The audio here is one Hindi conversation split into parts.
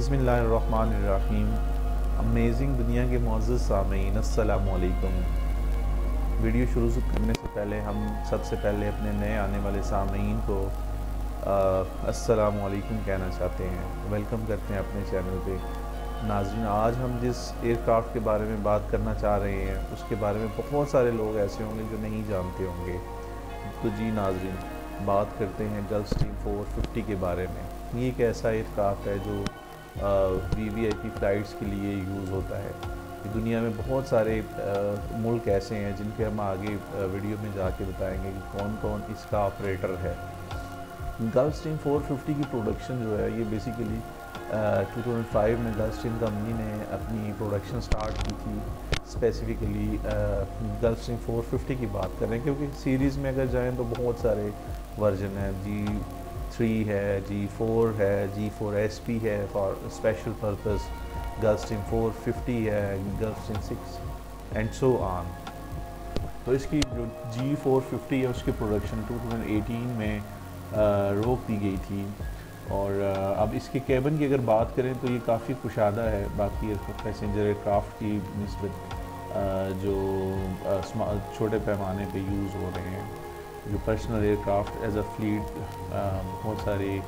बिस्मिल्लाहिर्रहमानिर्रहीम। अमेजिंग दुनिया के मुअज़्ज़ज़ सामीन, अस्सलामु अलैकुम। वीडियो शुरू करने से पहले हम सबसे पहले अपने नए आने वाले सामीन को अस्सलामु अलैकुम कहना चाहते हैं, वेलकम करते हैं अपने चैनल पे। नाज़रीन, आज हम जिस एयरक्राफ्ट के बारे में बात करना चाह रहे हैं उसके बारे में बहुत सारे लोग ऐसे होंगे जो नहीं जानते होंगे। तो जी नाज़रीन, बात करते हैं गल्फस्ट्रीम 450 के बारे में। ये एक ऐसा एयरक्राफ्ट है जो वीवीआईपी फ़्लाइट्स के लिए यूज़ होता है। दुनिया में बहुत सारे मुल्क ऐसे हैं जिनके हम आगे वीडियो में जाके बताएंगे कि कौन कौन इसका ऑपरेटर है। गल्फस्ट्रीम 450 की प्रोडक्शन जो है ये बेसिकली 2005 में गल्फस्ट्रीम कंपनी ने अपनी प्रोडक्शन स्टार्ट की थी। स्पेसिफ़िकली गल्फस्ट्रीम 450 की बात करें, क्योंकि सीरीज़ में अगर जाएं तो बहुत सारे वर्जन हैं। G3 है, G4 है, G4SP है फॉर स्पेशल पर्पस, गल्फस्ट्रीम 450 है, गल्फस्ट्रीम 6 एंड सो ऑन। तो इसकी जो G450 है उसकी प्रोडक्शन 2018 में रोक दी गई थी। और अब इसके केबिन की अगर बात करें तो ये काफ़ी कुशादा है बाकी पैसेंजर एयरक्राफ्ट की निस्बत, जो छोटे पैमाने पे यूज़ हो रहे हैं। जो personal aircraft as a fleet बहुत सारी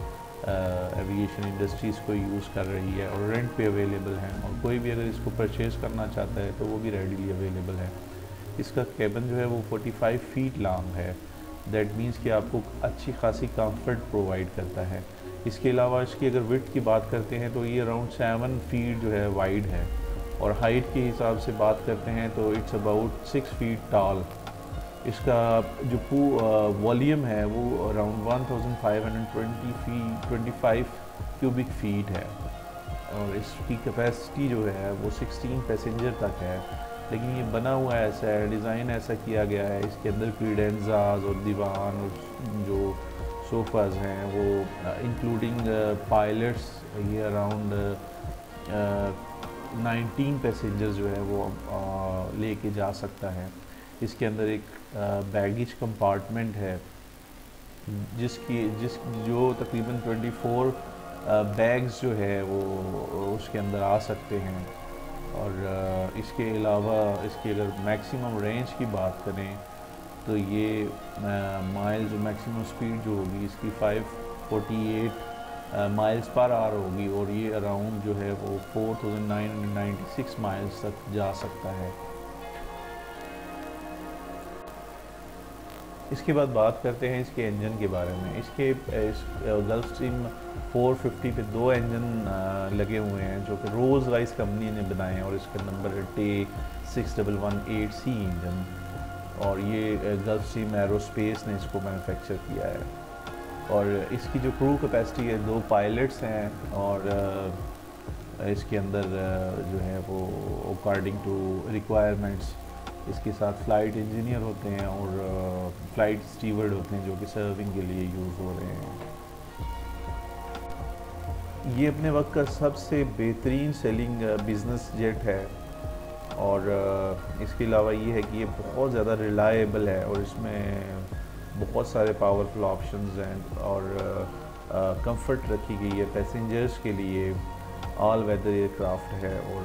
एविएशन इंडस्ट्रीज़ को यूज़ कर रही है और रेंट पे अवेलेबल हैं, और कोई भी अगर इसको परचेज़ करना चाहता है तो वो भी रेडीली अवेलेबल है। इसका केबिन जो है वो 45 फीट लॉन्ग है। दैट मीन्स कि आपको अच्छी खासी कंफर्ट प्रोवाइड करता है। इसके अलावा इसकी अगर विड्थ की बात करते हैं तो ये अराउंड 7 फीट जो है वाइड है, और हाइट के हिसाब से बात करते हैं तो इट्स अबाउट 6 फीट टॉल। इसका जो वॉल्यूम है वो अराउंड 1525 क्यूबिक फीट है, और इसकी कैपेसिटी जो है वो 16 पैसेंजर तक है। लेकिन ये बना हुआ ऐसा है, डिज़ाइन ऐसा किया गया है, इसके अंदर क्रीडेंजाज और दीवान और जो सोफ़ाज़ हैं वो इंक्लूडिंग पायलट्स, ये अराउंड 19 पैसेंजर्स जो है वो लेके जा सकता है। इसके अंदर एक बैगेज कंपार्टमेंट है जो तकरीबन 24 बैग्स जो है वो उसके अंदर आ सकते हैं। और इसके अलावा इसकी अगर मैक्सिमम रेंज की बात करें तो ये माइल्स मैक्सिमम स्पीड जो होगी इसकी 548 माइल्स पर आवर होगी, और ये अराउंड जो है वो 4996 माइल्स तक जा सकता है। इसके बाद बात करते हैं इसके इंजन के बारे में। इसके गल्फस्ट्रीम 450 पे 2 इंजन लगे हुए हैं जो कि रोल्स रॉयस कंपनी ने बनाए हैं, और इसका नंबर है T6118C इंजन, और ये गल्फस्ट्रीम एरोस्पेस ने इसको मैन्युफैक्चर किया है। और इसकी जो क्रू कैपेसिटी है 2 पायलट्स हैं, और इसके अंदर जो है वो अकॉर्डिंग टू रिक्वायरमेंट्स इसके साथ फ़्लाइट इंजीनियर होते हैं और फ़्लाइट स्टीवर्ड होते हैं जो कि सर्विंग के लिए यूज़ हो रहे हैं। ये अपने वक्त का सबसे बेहतरीन सेलिंग बिज़नेस जेट है, और इसके अलावा ये है कि ये बहुत ज़्यादा रिलायबल है, और इसमें बहुत सारे पावरफुल ऑप्शंस हैं, और कंफर्ट रखी गई है पैसेंजर्स के लिए। ऑल वेदर एयरक्राफ्ट है, और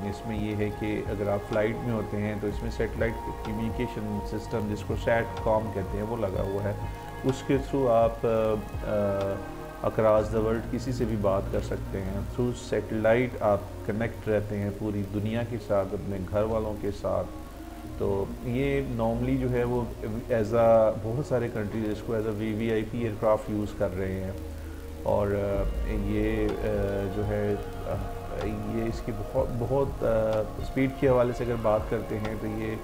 इसमें ये है कि अगर आप फ़्लाइट में होते हैं तो इसमें सेटेलाइट कम्युनिकेशन सिस्टम जिसको सैटकॉम कहते हैं वो लगा हुआ है। उसके थ्रू आप अक्रॉस द वर्ल्ड किसी से भी बात कर सकते हैं। थ्रू सेटेलाइट आप कनेक्ट रहते हैं पूरी दुनिया के साथ, अपने घर वालों के साथ। तो ये नॉर्मली जो है वो बहुत सारे कंट्रीज इसको as a VVIP aircraft use कर रहे हैं, और ये जो है ये इसकी बहुत स्पीड के हवाले से अगर बात करते हैं तो ये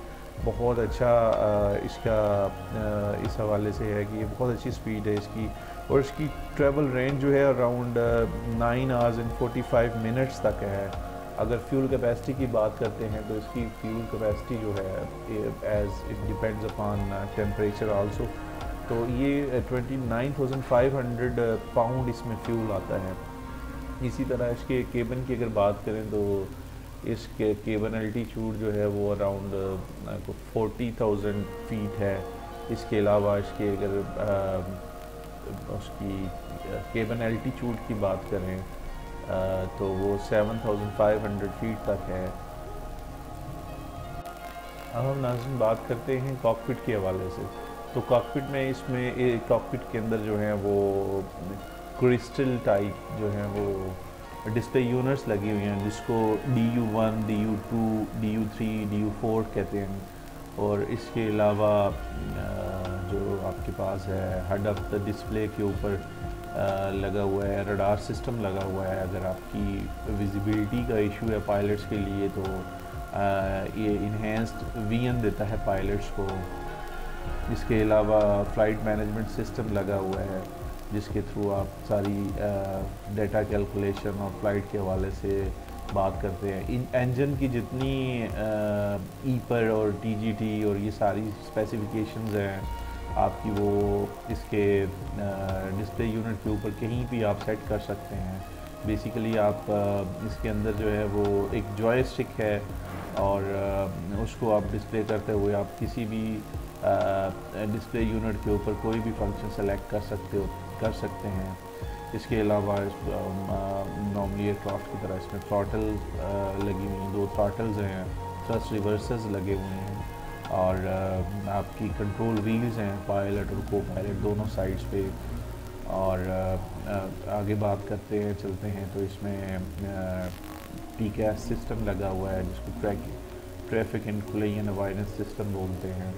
बहुत अच्छा इसका इस हवाले से है कि ये बहुत अच्छी स्पीड है इसकी, और इसकी ट्रैवल रेंज जो है अराउंड 9 आवर्स एंड 45 मिनट्स तक है। अगर फ्यूल कैपेसिटी की बात करते हैं तो इसकी फ्यूल कैपेसिटी जो है as it depends upon temperature also, तो ये 29,500 पाउंड इसमें फ्यूल आता है। इसी तरह इसके केबिन की अगर बात करें तो इसके केबिन एल्टीट्यूड जो है वो अराउंड 40,000 फीट है। इसके अलावा इसके अगर उसकी केबिन एल्टीट्यूड की बात करें तो वो 7500 फीट तक है। अब हम नाज़रीन बात करते हैं कॉकपिट के हवाले से। तो कॉकपिट में इसमें कॉकपिट के अंदर जो है वो क्रिस्टल टाइप जो है वो डिस्प्ले यूनिट्स लगी हुई हैं, जिसको DU1, DU2, DU3, DU4 कहते हैं। और इसके अलावा जो आपके पास है हेड ऑफ द डिस्प्ले के ऊपर लगा हुआ है रडार सिस्टम लगा हुआ है। अगर आपकी विजिबिलिटी का इशू है पायलट्स के लिए तो ये इन्हेंस्ड विजन देता है पायलट्स को। इसके अलावा फ़्लाइट मैनेजमेंट सिस्टम लगा हुआ है, जिसके थ्रू आप सारी डेटा कैलकुलेशन और फ़्लाइट के हवाले से बात करते हैं। इन इंजन की जितनी ईपर और TGT और ये सारी स्पेसिफिकेशंस हैं आपकी, वो इसके डिस्प्ले यूनिट के ऊपर कहीं भी आप सेट कर सकते हैं। बेसिकली आप इसके अंदर जो है वो एक जॉयस्टिक है और उसको आप डिस्प्ले करते हुए आप किसी भी डिस्प्ले यूनिट के ऊपर कोई भी फंक्शन सेलेक्ट कर सकते हैं। इसके अलावा नॉर्मली एयरक्राफ्ट की तरह इसमें थ्रॉटल लगी हुई हैं, 2 थ्रॉटल्स हैं, थ्रस्ट रिवर्सेस लगे हुए हैं और आपकी कंट्रोल व्हील्स हैं पायलट और को पायलट दोनों साइड्स पे। और आगे बात करते हैं चलते हैं तो इसमें TCAS सिस्टम लगा हुआ है, जिसको traffic and collision avoidance system बोलते हैं।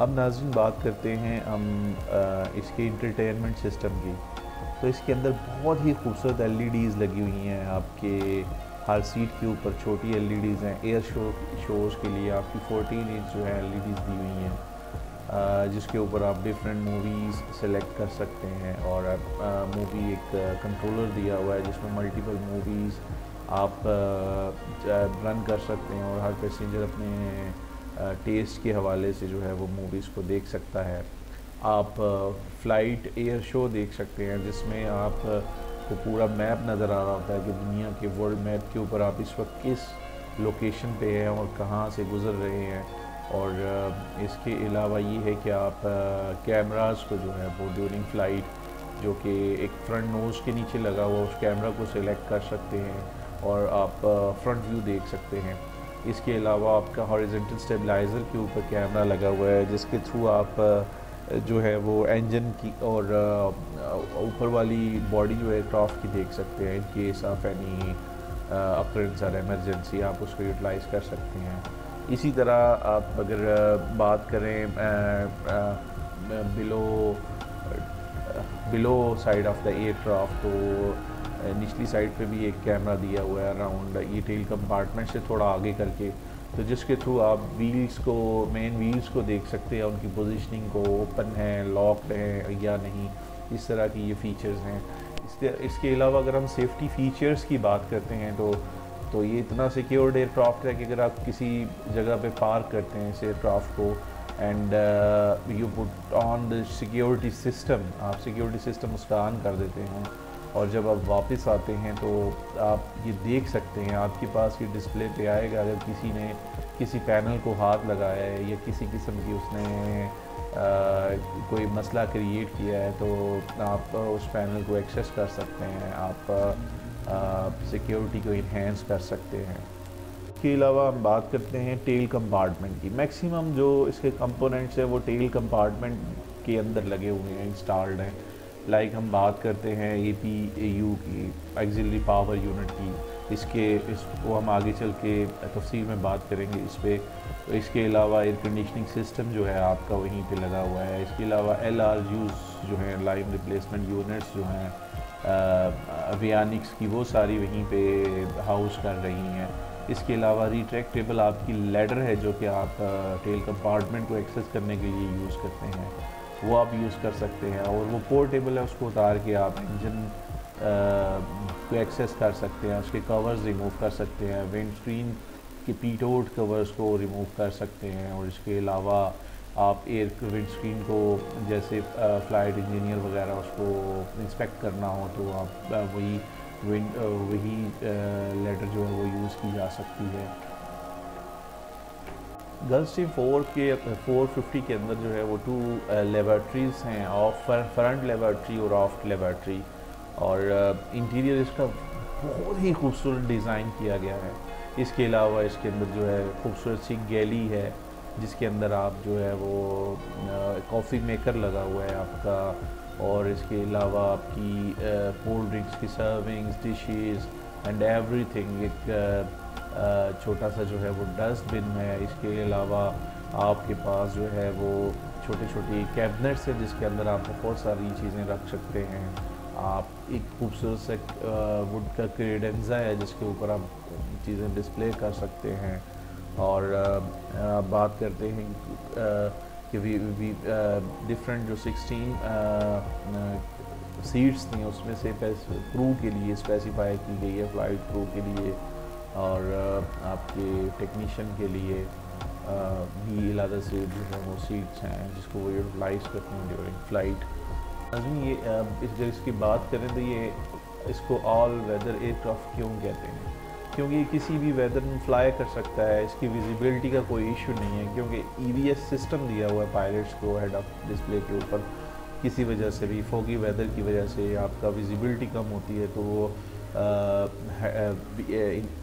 अब नाज़रीन बात करते हैं हम इसके इंटरटेनमेंट सिस्टम की। तो इसके अंदर बहुत ही खूबसूरत LEDs लगी हुई हैं आपके हर सीट के ऊपर। छोटी LEDs हैं, एयर शोज़ के लिए आपकी 14 इंच जो है LEDs दी हुई हैं, जिसके ऊपर आप डिफरेंट मूवीज़ सेलेक्ट कर सकते हैं। और मूवी एक कंट्रोलर दिया हुआ है जिसमें मल्टीपल मूवीज़ आप रन कर सकते हैं और हर पैसेंजर अपने टेस्ट के हवाले से जो है वो मूवीज़ को देख सकता है। आप फ़्लाइट एयर शो देख सकते हैं, जिसमें आप को पूरा मैप नज़र आ रहा होता है कि दुनिया के वर्ल्ड मैप के ऊपर आप इस वक्त किस लोकेशन पे हैं और कहाँ से गुज़र रहे हैं। और इसके अलावा ये है कि आप कैमरास को जो है वो ड्यूरिंग फ़्लाइट जो कि एक फ्रंट नोज़ के नीचे लगा हुआ उस कैमरा को सिलेक्ट कर सकते हैं और आप फ्रंट व्यू देख सकते हैं। इसके अलावा आपका हॉरिजॉन्टल स्टेबलाइज़र के ऊपर कैमरा लगा हुआ है, जिसके थ्रू आप जो है वो इंजन की और ऊपर वाली बॉडी जो है क्राफ्ट की देख सकते हैं। In case of any occurrence और इमरजेंसी आप उसको यूटिलाइज़ कर सकते हैं। इसी तरह आप अगर बात करें below side of the aircraft, तो निचली साइड पे भी एक कैमरा दिया हुआ है अराउंड ये टेल कंपार्टमेंट से थोड़ा आगे करके, तो जिसके थ्रू आप मेन व्हील्स को देख सकते हैं, उनकी पोजीशनिंग को, ओपन है, लॉक्ड है या नहीं, इस तरह की ये फ़ीचर्स हैं। इसके अलावा अगर हम सेफ्टी फ़ीचर्स की बात करते हैं तो ये इतना सिक्योर्ड एयरक्राफ्ट है कि अगर आप किसी जगह पे पार्क करते हैं इस एयरक्राफ्ट को and you put on the security system, आप सिक्योरिटी सिस्टम उसका ऑन कर देते हैं और जब आप वापस आते हैं तो आप ये देख सकते हैं, आपके पास ये डिस्प्ले पे आएगा अगर किसी ने किसी पैनल को हाथ लगाया है या किसी किस्म की उसने कोई मसला क्रिएट किया है तो आप उस पैनल को एक्सेस कर सकते हैं, आप सिक्योरिटी को इन्हेंस कर सकते हैं। इसके अलावा हम बात करते हैं टेल कंपार्टमेंट की। मैक्सिमम जो इसके कंपोनेंट्स हैं वो टेल कंपार्टमेंट के अंदर लगे हुए हैं, इंस्टॉल्ड हैं। लाइक हम बात करते हैं APAU की, ऑक्सिलरी पावर यूनिट की, इसको हम आगे चल के तफसील में बात करेंगे इस पर। तो इसके अलावा एयर कंडीशनिंग सिस्टम जो है आपका वहीं पे लगा हुआ है। इसके अलावा LRUs जो हैं, लाइन रिप्लेसमेंट यूनिट्स जो हैं एवियनिक्स की, वो सारी वहीं पे हाउस कर रही हैं। इसके अलावा रिट्रैक्टेबल आपकी लैडर है जो कि आप टेल कंपार्टमेंट को एक्सेस करने के लिए यूज़ करते हैं, वो आप यूज़ कर सकते हैं। और वो पोर्टेबल है, उसको उतार के आप इंजन को एक्सेस कर सकते हैं, उसके कवर्स रिमूव कर सकते हैं, विंड स्क्रीन के पीटोट कवर्स को रिमूव कर सकते हैं। और इसके अलावा आप विंड स्क्रीन को जैसे फ़्लाइट इंजीनियर वगैरह उसको इंस्पेक्ट करना हो तो आप वही लेटर जो है वो यूज़ की जा सकती है। गल्फस्ट्रीम 450 के अंदर जो है वो 2 लेबॉर्ट्रीज़ हैं, ऑफ फ्रंट लेबॉर्ट्री और ऑफ लेबॉर्ट्री, और इंटीरियर इसका बहुत ही खूबसूरत डिज़ाइन किया गया है। इसके अलावा इसके अंदर जो है खूबसूरत सी गैली है जिसके अंदर आप जो है वो कॉफ़ी मेकर लगा हुआ है आपका, और इसके अलावा आपकी कोल्ड ड्रिंक्स की सर्विंग्स, डिशेस एंड एवरीथिंग। एक छोटा सा जो है वो डस्टबिन है। इसके अलावा आपके पास जो है वो छोटी छोटी कैबिनेट्स है जिसके अंदर आप बहुत सारी चीज़ें रख सकते हैं। आप एक खूबसूरत से वुड का क्रेडेंजा है जिसके ऊपर आप चीज़ें डिस्प्ले कर सकते हैं। और बात करते हैं कि डिफरेंट जो 16 सीट्स थी उसमें से क्रू के लिए स्पेसिफाई की गई है, फ़्लाइट क्रू के लिए और आपके टेक्नीशियन के लिए भी अलग सीट जो है वो सीट्स हैं जिसको वो यूटिलाइज़ करते हैं ड्यूरिंग फ़्लाइट। ये अगर इसकी बात करें तो ये इसको ऑल वेदर एयरक्राफ्ट क्यों कहते हैं? क्योंकि ये किसी भी वेदर में फ्लाई कर सकता है, इसकी विजिबिलिटी का कोई इशू नहीं है क्योंकि EVS सिस्टम दिया हुआ है पायलट्स को हेड ऑफ डिस्प्ले के ऊपर। किसी वजह से भी फोगी वेदर की वजह से आपका विजिबिलिटी कम होती है तो वो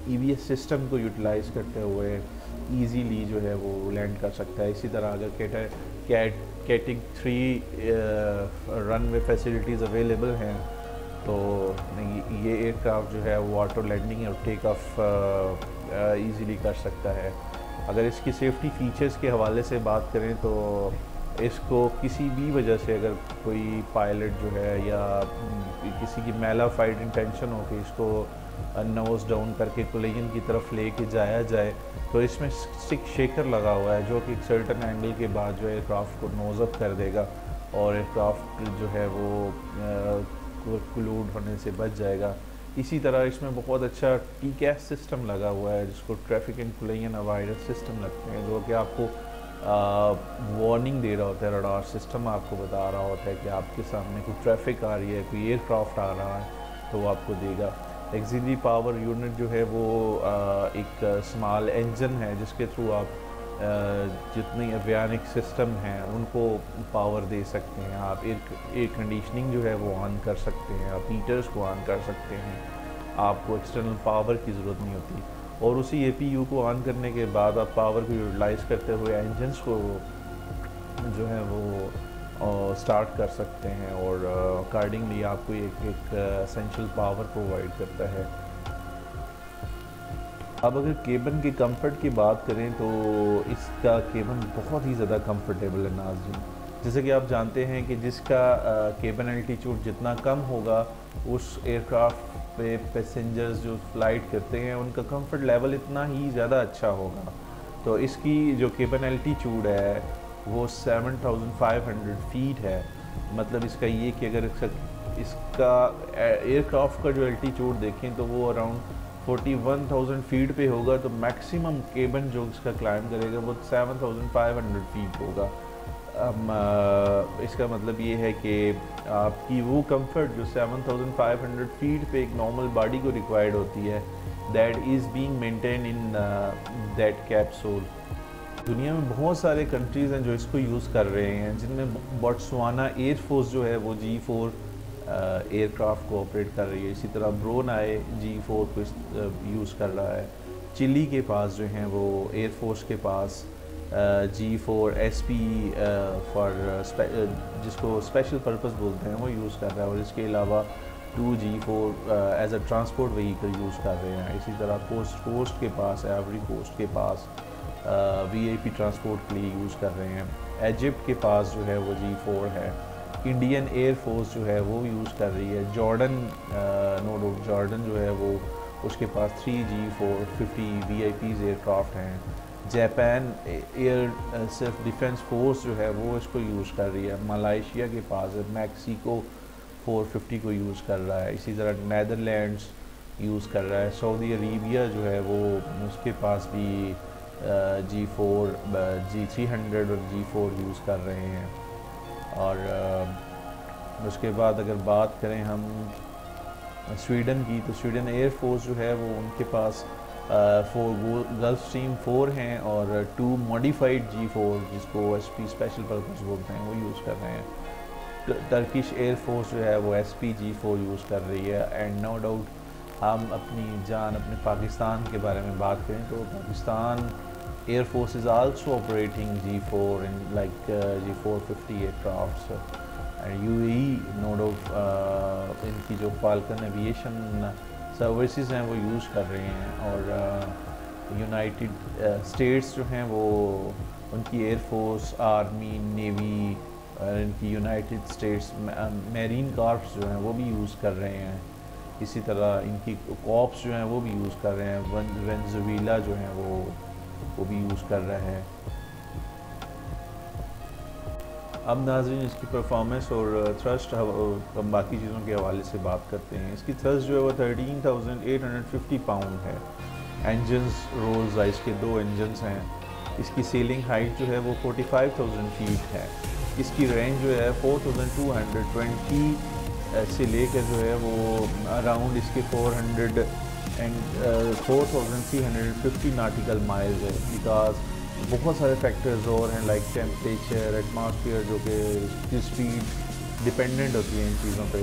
EVS सिस्टम को यूटिलाइज़ करते हुए ईजीली जो है वो लैंड कर सकता है। इसी तरह अगर कैटिंग 3 रनवे फैसिलिटीज़ अवेलेबल हैं तो ये एयरक्राफ्ट जो है वो ऑटो लैंडिंग और टेक ऑफ ईज़िली कर सकता है। अगर इसकी सेफ्टी फीचर्स के हवाले से बात करें तो इसको किसी भी वजह से अगर कोई पायलट जो है या किसी की मैलाफाइड इंटेंशन हो कि इसको नोज़ डाउन करके कोलिजन की तरफ लेके जाया जाए तो इसमें स्टिक शेकर लगा हुआ है जो कि एक सर्टन एंगल के बाद जो एयरक्राफ्ट को नोज़ अप कर देगा और एयरक्राफ्ट जो है वो कोलूड होने से बच जाएगा। इसी तरह इसमें बहुत अच्छा TCAS सिस्टम लगा हुआ है जिसको traffic and collision avoidance system लगते हैं, जो कि आपको वार्निंग दे रहा होता है। रडार सिस्टम आपको बता रहा होता है कि आपके सामने कोई ट्रैफिक आ रही है, कोई एयरक्राफ्ट आ रहा है तो वो आपको देगा। एक्सिलरी पावर यूनिट जो है वो एक स्मॉल इंजन है जिसके थ्रू आप जितनी एवियानिक सिस्टम हैं उनको पावर दे सकते हैं। आप एयर कंडीशनिंग जो है वो ऑन कर सकते हैं, आप हीटर्स को ऑन कर सकते हैं, आपको एक्सटर्नल पावर की ज़रूरत नहीं होती। और उसी APU को ऑन करने के बाद आप पावर को यूटिलाइज़ करते हुए इंजन्स को जो है वो स्टार्ट कर सकते हैं और अकॉर्डिंगली आपको एक एसेंशियल पावर प्रोवाइड करता है। अब अगर केबन के कंफर्ट की बात करें तो इसका केबन बहुत ही ज़्यादा कंफर्टेबल है नाज़रीन। जैसे कि आप जानते हैं कि जिसका केबन एल्टीट्यूड जितना कम होगा उस एयरक्राफ्ट पे पैसेंजर्स जो फ्लाइट करते हैं उनका कंफर्ट लेवल इतना ही ज़्यादा अच्छा होगा। तो इसकी जो केबन एल्टीट्यूड है वो 7500 फीट है। मतलब इसका ये कि अगर इसका एयरक्राफ्ट का जो एल्टीट्यूड देखें तो वो अराउंड 41,000 फीट पे होगा तो मैक्सिमम केबन जो इसका क्लाइम करेगा वो 7500 फीट होगा। इसका मतलब ये है कि आपकी वो कंफर्ट जो 7500 फीट पे एक नॉर्मल बॉडी को रिक्वायर्ड होती है that is being maintain in that capsule. दुनिया में बहुत सारे कंट्रीज़ हैं जो इसको यूज़ कर रहे हैं, जिनमें बोट्सवाना एयरफोर्स जो है वो G4 एयरक्राफ्ट को ऑपरेट कर रही है। इसी तरह ब्रोनाई G4 को यूज़ कर रहा है। चिली के पास जो हैं वो एयरफोर्स के पास G4 SP फॉर जिसको स्पेशल पर्पस बोलते हैं वो यूज़ कर रहा है। और इसके अलावा 2G4 as a transport vehicle use कर रहे हैं। इसी तरह कोस्ट के पास एवरी कोस्ट के पास VIP ट्रांसपोर्ट के लिए यूज़ कर रहे हैं। इजिप्ट के पास जो है वो G4 है। इंडियन एयरफोर्स जो है वो यूज़ कर रही है। जॉर्डन जो है वो उसके पास 3G4 50 VIPs एयरक्राफ्ट हैं। Japan air self defence force जो है वो इसको यूज़ कर रही है। मलाइशिया के पास है, मैक्सिको 450 को यूज़ कर रहा है। इसी तरह नैदरलैंड्स यूज़ कर रहा है। सऊदी अरेबिया जो है वो उसके पास भी G4 G300 और G4 यूज़ कर रहे हैं। और उसके बाद अगर बात करें हम स्वीडन की तो स्वीडन एयरफोर्स जो है वो उनके पास 4 गल्फ स्ट्रीम 4 हैं और 2 मॉडिफाइड G4 जिसको SP स्पेशल पर्पस बोलते हैं वो यूज़ कर रहे हैं। टर्किश एयरफोर्स जो है वो SP G4 यूज़ कर रही है। एंड नो डाउट हम अपनी जान अपने पाकिस्तान के बारे में बात करें तो Pakistan air force is also operating G4 in like G450 aircrafts and UAE no doubt इनकी जो फाल्कन एविएशन सर्विसेज हैं वो यूज़ कर रहे हैं। और यूनाइटेड स्टेट्स जो हैं वो उनकी एयरफोर्स आर्मी नेवी इनकी यूनाइटेड स्टेट्स मैरीन कॉर्प्स जो हैं वो भी यूज़ कर रहे हैं। इसी तरह इनकी कॉप्स जो हैं वो भी यूज़ कर रहे हैं। वेनेजुएला जो हैं वो भी यूज़ कर रहे हैं। अब नाज़रीन इसकी परफॉर्मेंस और थ्रस्ट हम बाकी चीज़ों के हवाले से बात करते हैं। इसकी थ्रस्ट जो है वो 13,850 पाउंड है। इंजन्स रोल्स राइस के 2 इंजन्स हैं। इसकी सीलिंग हाइट जो है वो 45,000 फीट है। इसकी रेंज जो है 4,220 से लेकर जो है वो अराउंड इसके 4,350 नाटिकल माइल्स है। बिकॉज बहुत सारे फैक्टर्स और हैं लाइक टेम्परेचर एटमॉस्फेयर जो कि स्पीड डिपेंडेंट होती है इन चीज़ों पे।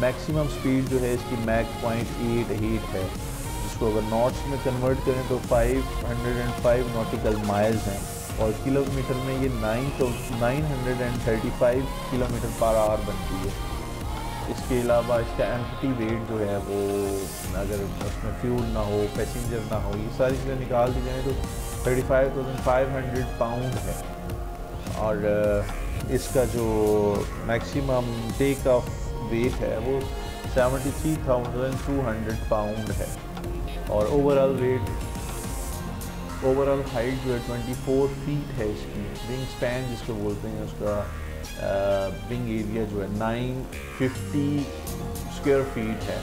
मैक्सिमम स्पीड जो है इसकी मैक 0.88 है जिसको अगर नॉट्स में कन्वर्ट करें तो 505 नॉटिकल माइल्स हैं और किलोमीटर में ये 935 किलोमीटर पर आवर बनती है। इसके अलावा इसका एम्प्टी वेट जो है वो अगर उसमें फ्यूल ना हो पैसेंजर ना हो ये सारी चीज़ें निकाल दी जाए तो 35,500 पाउंड है। और इसका जो मैक्सिमम टेक ऑफ वेट है वो 73,200 पाउंड है। और ओवरऑल हाइट जो है 24 फीट है। इसकी विंग स्पैन जिसको बोलते हैं उसका विंग एरिया जो है 950 स्क्वायर फीट है।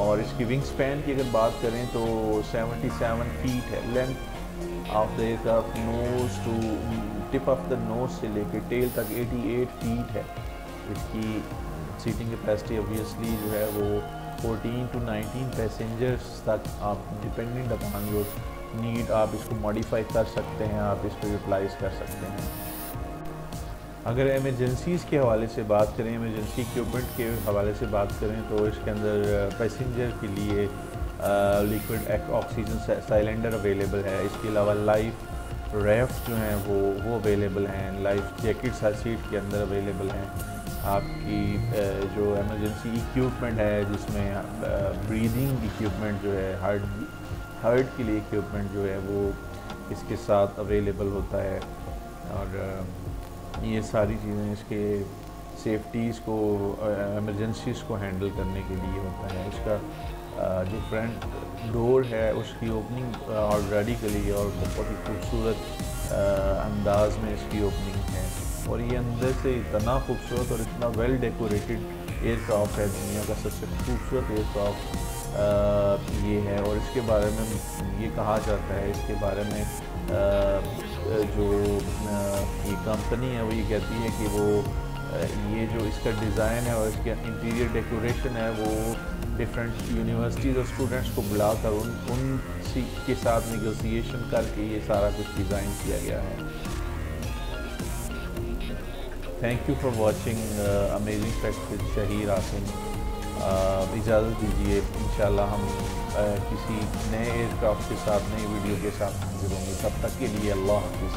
और इसकी विंग स्पैन की अगर बात करें तो 77 फीट है। Length of the aircraft nose to tip of the nose से लेकर टेल तक 88 फीट है। इसकी सीटिंग कैपेसिटी ऑब्वियसली जो है वो 14 to 19 पैसेंजर्स तक आप डिपेंडेंट अपॉन योर नीड आप इसको मॉडिफाई कर सकते हैं, आप इसको यूटिलाइज़ कर सकते हैं। अगर एमरजेंसीज़ के हवाले से बात करें, एमरजेंसी इक्विपमेंट के हवाले से बात करें तो इसके अंदर पैसेंजर के लिए लिक्विड ऑक्सीजन सिलेंडर अवेलेबल है। इसके अलावा लाइफ रेफ्ट जो हैं वो अवेलेबल हैं। लाइफ जैकेट्स हर सीट के अंदर अवेलेबल हैं। आपकी जो एमरजेंसी इक्विपमेंट है जिसमें ब्रीदिंग इक्विपमेंट जो है हार्ट के लिए इक्विपमेंट जो है वो इसके साथ अवेलेबल होता है। और ये सारी चीज़ें इसके सेफ्टीज़ को एमरजेंसीज़ को हैंडल करने के लिए होता है। इसका जो फ्रंट डोर है उसकी ओपनिंग और रेडिकली और बहुत ही खूबसूरत अंदाज में इसकी ओपनिंग है। और ये अंदर से इतना खूबसूरत और इतना वेल डेकोरेटेड एयरक्राफ्ट है, दुनिया का सबसे खूबसूरत एयरक्राफ्ट ये है। और इसके बारे में ये कहा जाता है, इसके बारे में जो ये कंपनी है वो ये कहती है कि वो ये जो इसका डिज़ाइन है और इसके इंटीरियर डेकोरेशन है वो डिफरेंट यूनिवर्सिटीज़ और स्टूडेंट्स को बुलाकर उन के साथ नेगोशिएशन करके ये सारा कुछ डिज़ाइन किया गया है। Thank you for watching amazing facts with Shaheer Asim. इजाज़त दीजिए, इंशाल्लाह हम किसी नए एयरक्राफ्ट के साथ नई वीडियो के साथ हाजिर होंगे। तब तक के लिए अल्लाह हाफ़िज़।